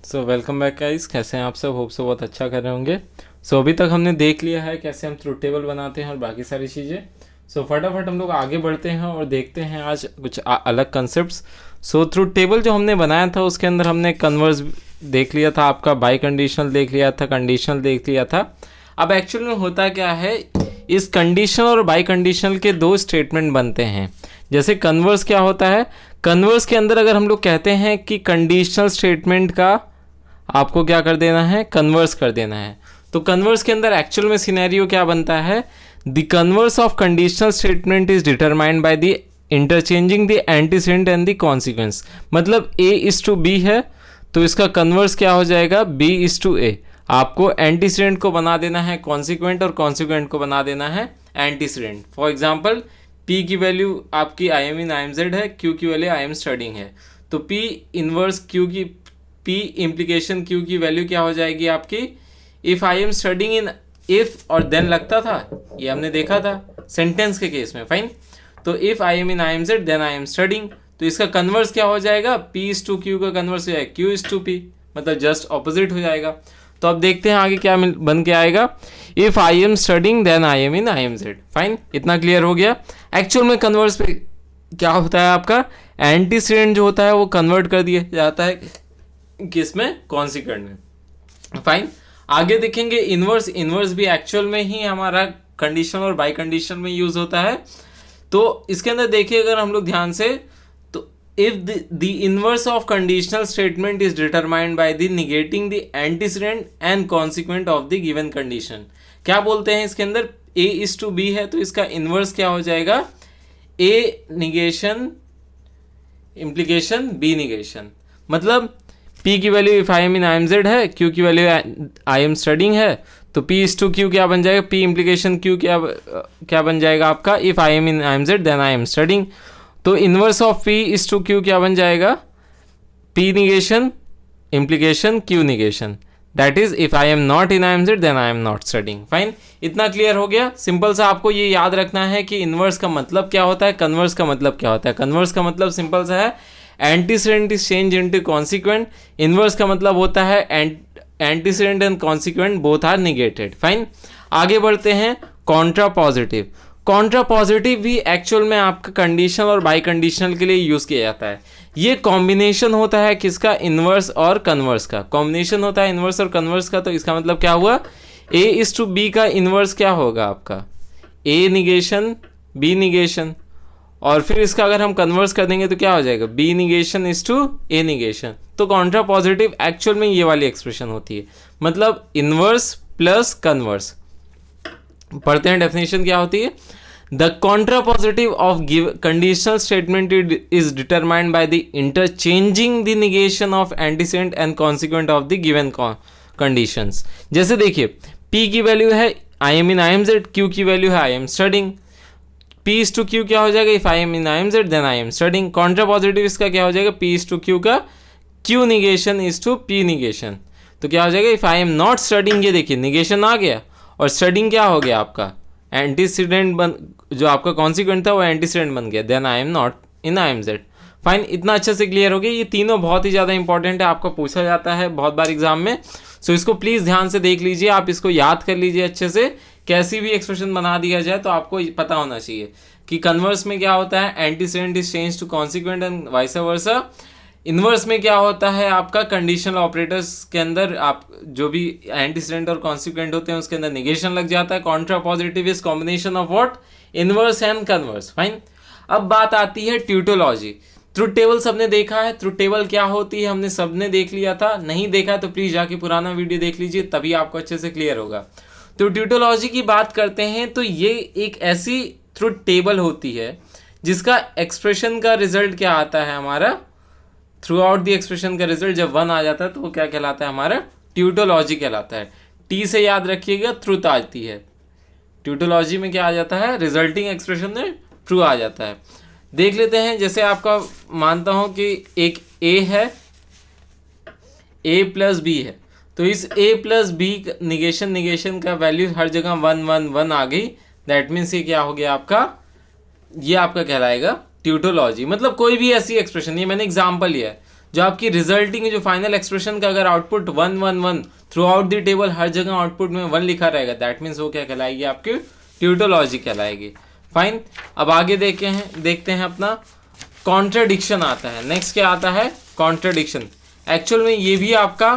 Welcome back guys, कैसे हैं आप सब? होप सो बहुत अच्छा कर रहे होंगे। अभी तक हमने देख लिया है कैसे हम ट्रुथ टेबल बनाते हैं और बाकी सारी चीज़ें। फटाफट हम लोग आगे बढ़ते हैं और देखते हैं आज कुछ अलग कंसेप्ट्स। ट्रुथ टेबल जो हमने बनाया था उसके अंदर हमने कन्वर्स देख लिया था, आपका बाई कंडीशनल देख लिया था, कंडीशनल देख लिया था। अब एक्चुअल में होता क्या है, इस कंडीशनल और बाई कंडीशनल के दो स्टेटमेंट बनते हैं। जैसे कन्वर्स क्या होता है, कन्वर्स के अंदर अगर हम लोग कहते हैं कि कंडीशनल स्टेटमेंट का आपको क्या कर देना है, कन्वर्स कर देना है, तो कन्वर्स के अंदर एक्चुअल में सिनेरियो क्या बनता है, the converse of conditional statement is determined by the interchanging the antecedent and the consequence. मतलब ए इज टू बी है तो इसका कन्वर्स क्या हो जाएगा, बी इज टू ए। आपको एंटीसेडेंट को बना देना है कॉन्सिक्वेंट और कॉन्सिक्वेंट को बना देना है एंटीसेडेंट। फॉर एग्जाम्पल P की वैल्यू आपकी आई am in I am Z है, Q की वैल्यू आई एम स्टडिंग है, तो P इनवर्स Q की P इम्प्लीकेशन Q की वैल्यू क्या हो जाएगी आपकी, if I am studying in, if और देन लगता था, ये हमने देखा था सेंटेंस के केस में। फाइन, तो if I am in I am Z then I am studying, तो इसका कन्वर्स क्या हो जाएगा, P इज टू Q का कन्वर्स हो जाएगा Q इज टू P, मतलब जस्ट ऑपोजिट हो जाएगा। तो अब देखते हैं आगे क्या बन के आएगा, if I am studying then I am in I am Z. Fine, इतना क्लियर हो गया। एक्चुअल में कन्वर्स पे क्या होता है, आपका एंटीसेडेंट जो होता है वो कन्वर्ट कर दिया जाता है किसमें, कॉन्सिक्वेंट में। फाइन, आगे देखेंगे इनवर्स। इनवर्स भी एक्चुअल में ही हमारा कंडीशन और बाई कंडीशन में यूज होता है। तो इसके अंदर देखिए अगर हम लोग ध्यान से, तो if the inverse of conditional statement is determined by the negating the antecedent and consequent of the given condition. क्या बोलते हैं इसके अंदर, ए इज टू बी है तो इसका इनवर्स क्या हो जाएगा, ए निगेशन इम्प्लीकेशन बी निगेशन। मतलब P की value if I am in I am Z है, Q की वैल्यू आई एम स्टडिंग है, तो P इज टू Q क्या बन जाएगा, P इम्प्लीकेशन Q क्या बन जाएगा आपका, if I am in I am Z then I am studying. तो inverse of P is to Q क्या बन जाएगा, P negation implication Q negation, that is if I am not in I am Z then I am not studying. Fine, इतना clear हो गया। Simple सा आपको ये याद रखना है कि इनवर्स का मतलब क्या होता है, कन्वर्स का मतलब क्या होता है। कन्वर्स का मतलब सिंपल सा है, antecedent is change into consequent. Inverse का मतलब होता है antecedent and consequent both are negated. Fine, आगे बढ़ते हैं, कॉन्ट्रा पॉजिटिव। कॉन्ट्रा पॉजिटिव भी एक्चुअल में आपका कंडीशनल और बाई कंडीशनल के लिए यूज किया जाता है। ये कॉम्बिनेशन होता है किसका, इनवर्स और कन्वर्स का कॉम्बिनेशन होता है, इनवर्स और कन्वर्स का। तो इसका मतलब क्या हुआ, ए इज टू बी का इनवर्स क्या होगा आपका, ए निगेशन बी निगेशन, और फिर इसका अगर हम कन्वर्स कर देंगे तो क्या हो जाएगा, B negation is to A negation. तो कॉन्ट्रा पॉजिटिव एक्चुअल में ये वाली एक्सप्रेशन होती है, मतलब इनवर्स प्लस कन्वर्स। पढ़ते हैं डेफिनेशन क्या होती है, the contrapositive of conditional statement is determined by the interchanging the negation of antecedent and consequent of the given conditions. जैसे देखिए P की वैल्यू है I am in I am Z, Q की वैल्यू है I am studying, P is to Q क्या हो जाएगा, if I am in I am Z then I am studying. Contrapositive इसका क्या हो जाएगा, P इज टू Q का Q negation is to P negation, तो क्या हो जाएगा, if I am not studying, ये देखिए निगेशन आ गया और स्टडिंग क्या हो गया आपका, एंटीसीडेंट बन, जो आपका कॉन्सिक्वेंट था वो एंटीसीडेंट बन गया, then I am not in I am Z. Fine, इतना अच्छे से क्लियर हो गया। ये तीनों बहुत ही ज़्यादा इंपॉर्टेंट है, आपको पूछा जाता है बहुत बार एग्जाम में। सो इसको प्लीज़ ध्यान से देख लीजिए, आप इसको याद कर लीजिए अच्छे से। कैसी भी एक्सप्रेशन बना दिया जाए तो आपको पता होना चाहिए कि कन्वर्स में क्या होता है, antecedent is change to consequent and vice versa. Inverse में क्या होता है आपका, कंडीशनल ऑपरेटर्स के अंदर आप जो भी एंटीसेडेंट और कॉन्सिक्वेंट होते हैं उसके अंदर निगेशन लग जाता है। Contra positive is combination of what, inverse and converse. Fine, अब बात आती है ट्यूटोलॉजी। ट्रुथ टेबल सबने देखा है, ट्रुथ टेबल क्या होती है हमने सबने देख लिया था, नहीं देखा तो प्लीज जाके पुराना वीडियो देख लीजिए, तभी आपको अच्छे से क्लियर होगा। तो ट्यूटोलॉजी की बात करते हैं तो ये एक ऐसी ट्रुथ टेबल होती है जिसका एक्सप्रेशन का रिजल्ट क्या आता है हमारा, थ्रू आउट द एक्सप्रेशन का रिजल्ट जब 1 आ जाता है तो वो क्या कहलाता है हमारा, ट्यूटोलॉजी कहलाता है। टी से याद रखिएगा, ट्रुथ आती है। ट्यूटोलॉजी में क्या आ जाता है, रिजल्टिंग एक्सप्रेशन में ट्रू आ जाता है। देख लेते हैं, जैसे आपका मानता हूं कि एक ए है, ए प्लस बी है, तो इस ए प्लस बी निगेशन का वैल्यू हर जगह 1 1 1 आ गई। दैट मीन्स ये क्या हो गया आपका, ये आपका कहलाएगा ट्यूटोलॉजी। मतलब कोई भी ऐसी एक्सप्रेशन, ये मैंने एग्जाम्पल लिया है, जो आपकी रिजल्टिंग जो फाइनल एक्सप्रेशन का अगर output 1 1 1 throughout the table हर जगह आउटपुट में 1 लिखा रहेगा, दैट मीन्स वो क्या कहलाएगी, आपकी ट्यूटोलॉजी कहलाएगी। फाइन, अब आगे देखते हैं अपना कॉन्ट्रडिक्शन आता है। नेक्स्ट क्या आता है, कॉन्ट्रडिक्शन। एक्चुअल में ये भी आपका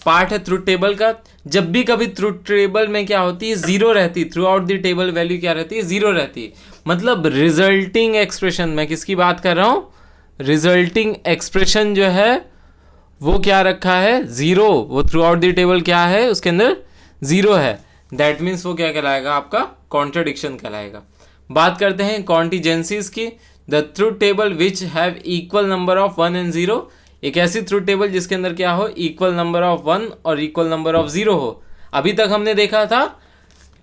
पार्ट है ट्रुथ टेबल का। जब भी कभी ट्रुथ टेबल में क्या होती है, जीरो रहती है, through out the table value क्या रहती है, जीरो रहती है। मतलब रिजल्टिंग एक्सप्रेशन, मैं किसकी बात कर रहा हूँ, रिजल्टिंग एक्सप्रेशन जो है वो क्या रखा है, जीरो। वो थ्रू आउट द टेबल क्या है, उसके अंदर जीरो है, दैट मीन्स वो क्या कहलाएगा, आपका कॉन्ट्रडिक्शन कहलाएगा। बात करते हैं कॉन्टिजेंसीज की। The truth table which have equal number of 1 and 0, एक ऐसी ट्रुथ टेबल जिसके अंदर क्या हो, इक्वल नंबर ऑफ 1 और इक्वल नंबर ऑफ 0 हो। अभी तक हमने देखा था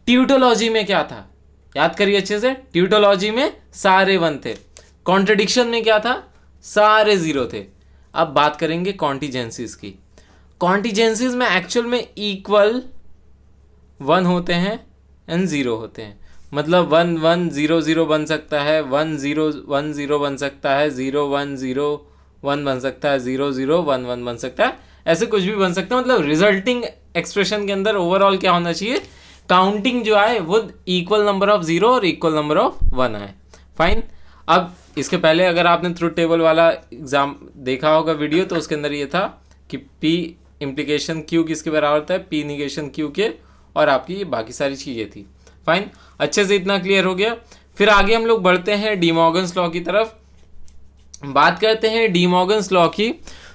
ट्यूटोलॉजी में क्या था, याद करिए अच्छे से, ट्यूटोलॉजी में सारे 1 थे, कॉन्ट्रडिक्शन में क्या था, सारे 0 थे। अब बात करेंगे कॉन्टिजेंसीज की। कॉन्टिजेंसीज में एक्चुअल में इक्वल 1 होते हैं एंड 0 होते हैं। मतलब 1 1 0 0 बन सकता है, 1 0 1 0 बन सकता है, 0 1 0 1 बन सकता है, 0 0 1 1 बन सकता है, ऐसे कुछ भी बन सकता है। मतलब रिजल्टिंग एक्सप्रेशन के अंदर ओवरऑल क्या होना चाहिए, काउंटिंग जो आए वो इक्वल नंबर ऑफ 0 और इक्वल नंबर ऑफ 1 आए। फाइन, अब इसके पहले अगर आपने ट्रुथ टेबल वाला एग्जाम देखा होगा वीडियो, तो उसके अंदर ये था कि P इम्प्लीकेशन Q किसके बराबर होता है, P निगेशन Q के, और आपकी ये बाकी सारी चीज़ें थी। फाइन, अच्छे से इतना क्लियर हो गया। फिर आगे हम लोग बढ़ते हैं डी मॉर्गन्स लॉ की तरफ। बात करते हैं डी मॉर्गन्स लॉ की।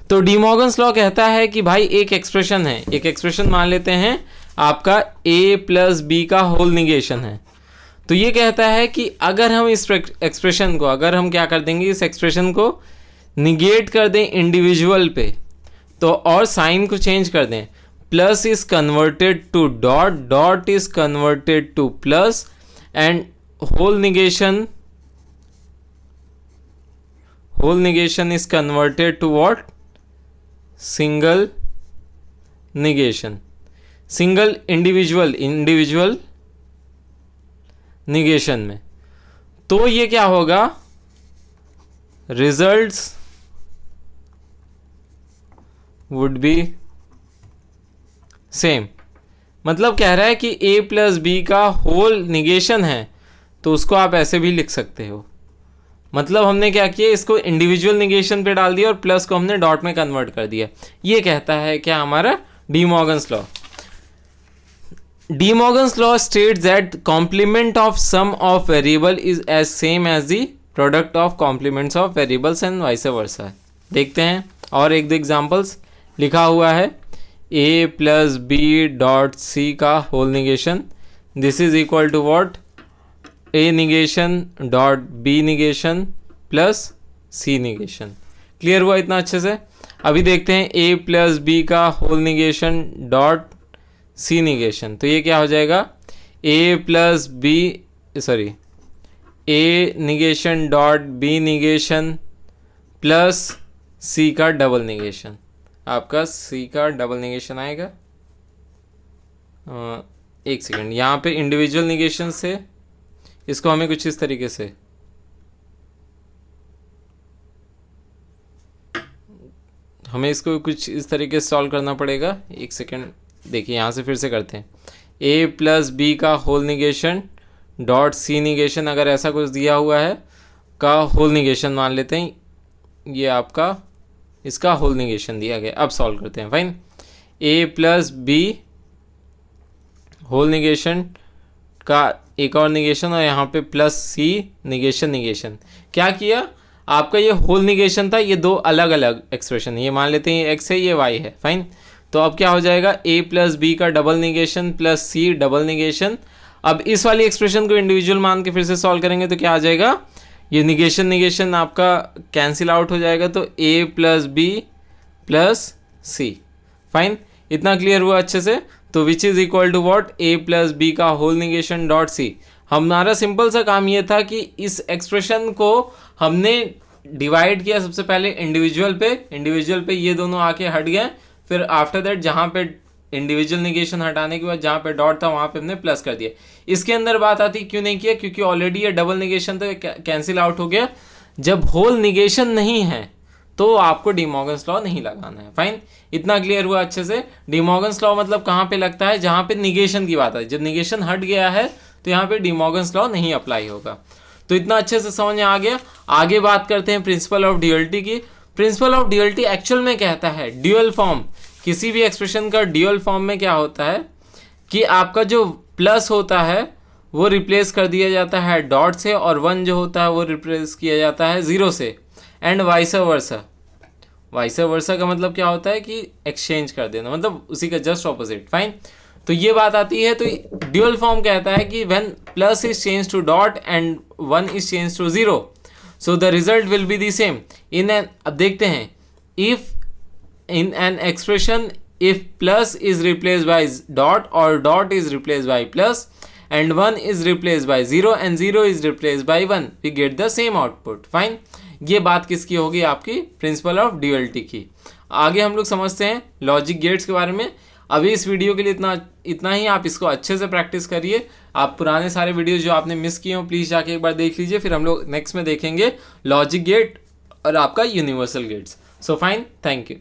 तो डी मॉर्गन्स लॉ कहता है कि भाई एक एक्सप्रेशन है, एक एक्सप्रेशन मान लेते हैं आपका a प्लस बी का होल निगेशन है। तो ये कहता है कि अगर हम इस एक्सप्रेशन को, अगर हम क्या कर देंगे, इस एक्सप्रेशन को निगेट कर दें इंडिविजुअल पे, तो और साइन को चेंज कर दें, plus is converted to dot, dot is converted to plus, and whole negation is converted to what, single negation, single individual negation में। तो ये क्या होगा, results would be same। मतलब कह रहा है कि a प्लस बी का होल निगेशन है, तो उसको आप ऐसे भी लिख सकते हो। मतलब हमने क्या किया, इसको इंडिविजुअल निगेशन पे डाल दिया और प्लस को हमने डॉट में कन्वर्ट कर दिया। ये कहता है क्या, हमारा De Morgan's law. De Morgan's law states that complement of sum of variable is as same as the product of complements of variables and vice versa. देखते हैं और एक दो एग्जांपल्स। लिखा हुआ है a plus B dot C का whole negation, this is equal to what, a negation dot B negation plus C negation. Clear हुआ इतना अच्छे से। अभी देखते हैं a प्लस बी का whole negation dot C negation. तो ये क्या हो जाएगा, a plus B sorry a negation dot B negation plus C का डबल निगेशन। आपका सी का डबल निगेशन आएगा, एक सेकेंड, यहाँ पे इंडिविजुअल निगेशन से इसको हमें कुछ इस तरीके से, हमें इसको कुछ इस तरीके से सॉल्व करना पड़ेगा। एक सेकेंड, देखिए यहाँ से फिर से करते हैं। a प्लस बी का whole negation dot C negation, अगर ऐसा कुछ दिया हुआ है का होल निगेशन मान लेते हैं, ये आपका इसका होल निगेशन दिया गया। अब सॉल्व करते हैं। Fine, a plus B whole negation का एक और निगेशन और यहाँ पे प्लस सी निगेशन। क्या किया, आपका ये होल निगेशन था, ये दो अलग अलग एक्सप्रेशन है, ये मान लेते हैं ये x है ये y है। फाइन, तो अब क्या हो जाएगा, a प्लस बी का double negation plus C double negation. अब इस वाली एक्सप्रेशन को इंडिविजुअल मान के फिर से सॉल्व करेंगे तो क्या आ जाएगा, ये निगेशन आपका कैंसिल आउट हो जाएगा, तो a plus B plus C. Fine, इतना क्लियर हुआ अच्छे से। तो which is equal to what, a plus B का होल निगेशन डॉट सी। हमारा सिंपल सा काम ये था कि इस एक्सप्रेशन को हमने डिवाइड किया सबसे पहले इंडिविजुअल पे ये दोनों आके हट गए, फिर आफ्टर दैट जहाँ पे इंडिविजुअल निगेशन हटाने के बाद जहाँ पे डॉट था वहाँ पे हमने प्लस कर दिया। इसके अंदर बात आती क्यों नहीं किया, क्योंकि ऑलरेडी ये डबल निगेशन तो कैंसिल आउट हो गया। जब होल निगेशन नहीं है तो आपको डी मॉर्गन्स लॉ नहीं लगाना है। फाइन, इतना क्लियर हुआ अच्छे से। डी मॉर्गन्स लॉ मतलब कहाँ पे लगता है, जहाँ पे निगेशन की बात है। जब निगेशन हट गया है तो यहाँ पे डी मॉर्गन्स लॉ नहीं अप्लाई होगा। तो इतना अच्छे से समझ में आ गया। आगे बात करते हैं प्रिंसिपल ऑफ ड्यूअलिटी की। प्रिंसिपल ऑफ ड्यूअलिटी एक्चुअल में कहता है ड्यूअल फॉर्म, किसी भी एक्सप्रेशन का ड्यूअल फॉर्म में क्या होता है कि आपका जो प्लस होता है वो रिप्लेस कर दिया जाता है डॉट से, और 1 जो होता है वो रिप्लेस किया जाता है 0 से, and vice versa. Vice versa का मतलब क्या होता है कि एक्सचेंज कर देना, मतलब उसी का जस्ट ऑपोजिट। फाइन, तो ये बात आती है। तो ड्यूअल फॉर्म कहता है कि when plus is change to dot and 1 is change to 0, so the result will be the same in an. अब देखते हैं, if in an expression if plus is replace by dot और dot is replace by plus and 1 is replaced by 0 and 0 is replaced by 1, we get the same output. Fine, ये बात किसकी होगी, आपकी principle of duality की। आगे हम लोग समझते हैं लॉजिक गेट्स के बारे में। अभी इस वीडियो के लिए इतना ही। आप इसको अच्छे से प्रैक्टिस करिए। आप पुराने सारे वीडियोज जो आपने मिस किए हो प्लीज़ जाके एक बार देख लीजिए। फिर हम लोग नेक्स्ट में देखेंगे लॉजिक गेट और आपका universal gates. So fine, thank you.